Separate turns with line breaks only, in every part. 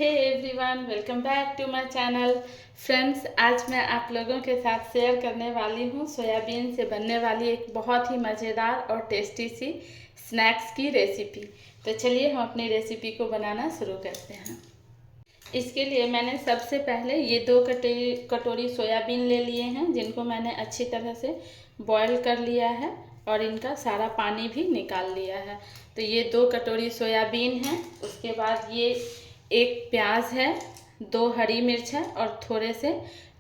Hey everyone, welcome back to my channel. Friends, आज मैं आप लोगों के साथ शेयर करने वाली हूँ सोयाबीन से बनने वाली एक बहुत ही मज़ेदार और टेस्टी सी स्नैक्स की रेसिपी। तो चलिए हम अपनी रेसिपी को बनाना शुरू करते हैं। इसके लिए मैंने सबसे पहले ये 2 कटोरी सोयाबीन ले लिए हैं, जिनको मैंने अच्छी तरह से बॉईल कर लिया है और इनका सारा पानी भी निकाल लिया है। तो ये 2 कटोरी सोयाबीन है। उसके बाद ये 1 प्याज है, 2 हरी मिर्च है और थोड़े से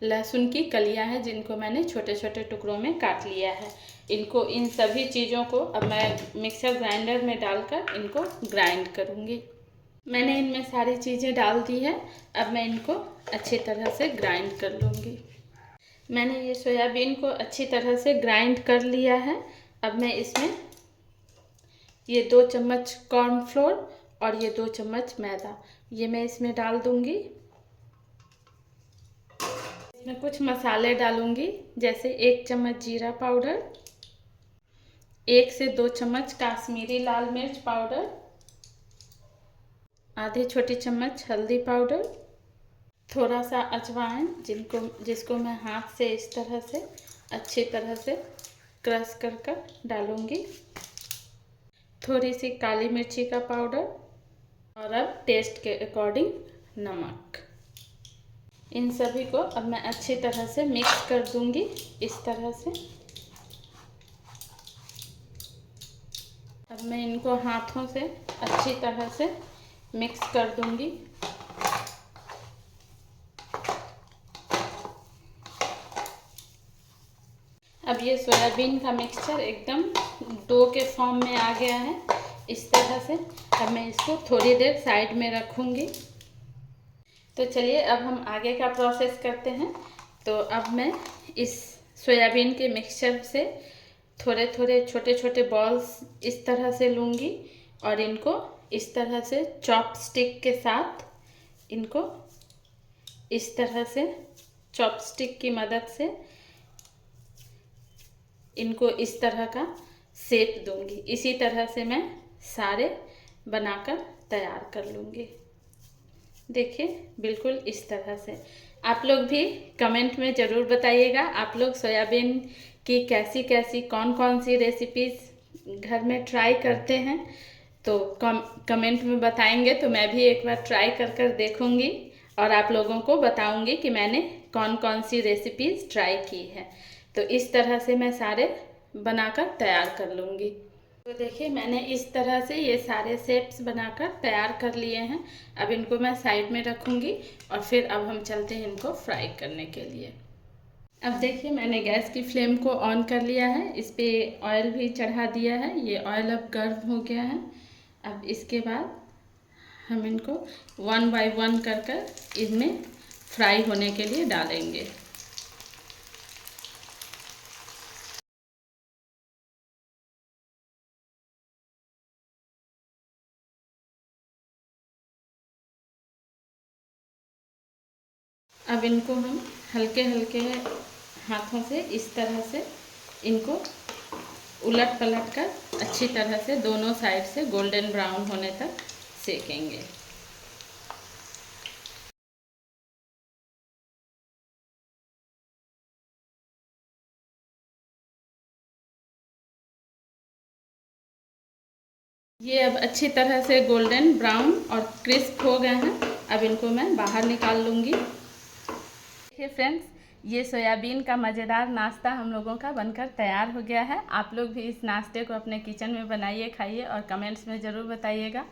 लहसुन की कलियां हैं, जिनको मैंने छोटे छोटे टुकड़ों में काट लिया है। इन सभी चीज़ों को अब मैं मिक्सर ग्राइंडर में डालकर इनको ग्राइंड करूँगी। मैंने इनमें सारी चीज़ें डाल दी है। अब मैं इनको अच्छी तरह से ग्राइंड कर लूँगी। मैंने ये सोयाबीन को अच्छी तरह से ग्राइंड कर लिया है। अब मैं इसमें ये 2 चम्मच कॉर्नफ्लोर और ये 2 चम्मच मैदा, ये मैं इसमें डाल दूँगी। इसमें कुछ मसाले डालूँगी, जैसे 1 चम्मच जीरा पाउडर, 1 से 2 चम्मच काश्मीरी लाल मिर्च पाउडर, आधी छोटी चम्मच हल्दी पाउडर, थोड़ा सा अजवाइन जिसको मैं हाथ से इस तरह से अच्छी तरह से क्रश कर डालूँगी, थोड़ी सी काली मिर्ची का पाउडर और अब टेस्ट के अकॉर्डिंग नमक। इन सभी को अब मैं अच्छी तरह से मिक्स कर दूंगी इस तरह से। अब मैं इनको हाथों से अच्छी तरह से मिक्स कर दूंगी। अब ये सोयाबीन का मिक्सचर एकदम डो के फॉर्म में आ गया है इस तरह से। अब मैं इसको थोड़ी देर साइड में रखूँगी। तो चलिए अब हम आगे का प्रोसेस करते हैं। तो अब मैं इस सोयाबीन के मिक्सचर से थोड़े थोड़े छोटे छोटे बॉल्स इस तरह से लूँगी और इनको इस तरह से चॉपस्टिक के साथ इनको इस तरह से चॉपस्टिक की मदद से इनको इस तरह का शेप दूंगी। इसी तरह से मैं सारे बनाकर तैयार कर लूँगी। देखिए, बिल्कुल इस तरह से। आप लोग भी कमेंट में ज़रूर बताइएगा, आप लोग सोयाबीन की कैसी कैसी कौन कौन सी रेसिपीज़ घर में ट्राई करते हैं। तो कमेंट में बताएंगे तो मैं भी एक बार ट्राई कर देखूँगी और आप लोगों को बताऊँगी कि मैंने कौन कौन सी रेसिपीज़ ट्राई की है। तो इस तरह से मैं सारे बनाकर तैयार कर लूँगी। तो देखिए, मैंने इस तरह से ये सारे शेप्स बनाकर तैयार कर लिए हैं। अब इनको मैं साइड में रखूँगी और फिर अब हम चलते हैं इनको फ्राई करने के लिए। अब देखिए, मैंने गैस की फ्लेम को ऑन कर लिया है, इस पर ऑयल भी चढ़ा दिया है। ये ऑयल अब गर्म हो गया है। अब इसके बाद हम इनको 1 बाय 1 कर इनमें फ्राई होने के लिए डालेंगे। अब इनको हम हल्के हल्के हाथों से इस तरह से इनको उलट पलट कर अच्छी तरह से दोनों साइड से गोल्डन ब्राउन होने तक सेकेंगे। ये अब अच्छी तरह से गोल्डन ब्राउन और क्रिस्प हो गए हैं। अब इनको मैं बाहर निकाल लूँगी। देखिए फ्रेंड्स, ये सोयाबीन का मज़ेदार नाश्ता हम लोगों का बनकर तैयार हो गया है। आप लोग भी इस नाश्ते को अपने किचन में बनाइए, खाइए और कमेंट्स में ज़रूर बताइएगा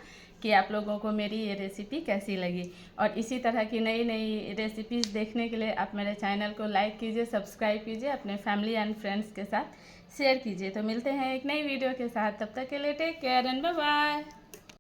कि आप लोगों को मेरी ये रेसिपी कैसी लगी। और इसी तरह की नई नई रेसिपीज़ देखने के लिए आप मेरे चैनल को लाइक कीजिए, सब्सक्राइब कीजिए, अपने फैमिली एंड फ्रेंड्स के साथ शेयर कीजिए। तो मिलते हैं एक नई वीडियो के साथ, तब तक के लिए take care and bye bye.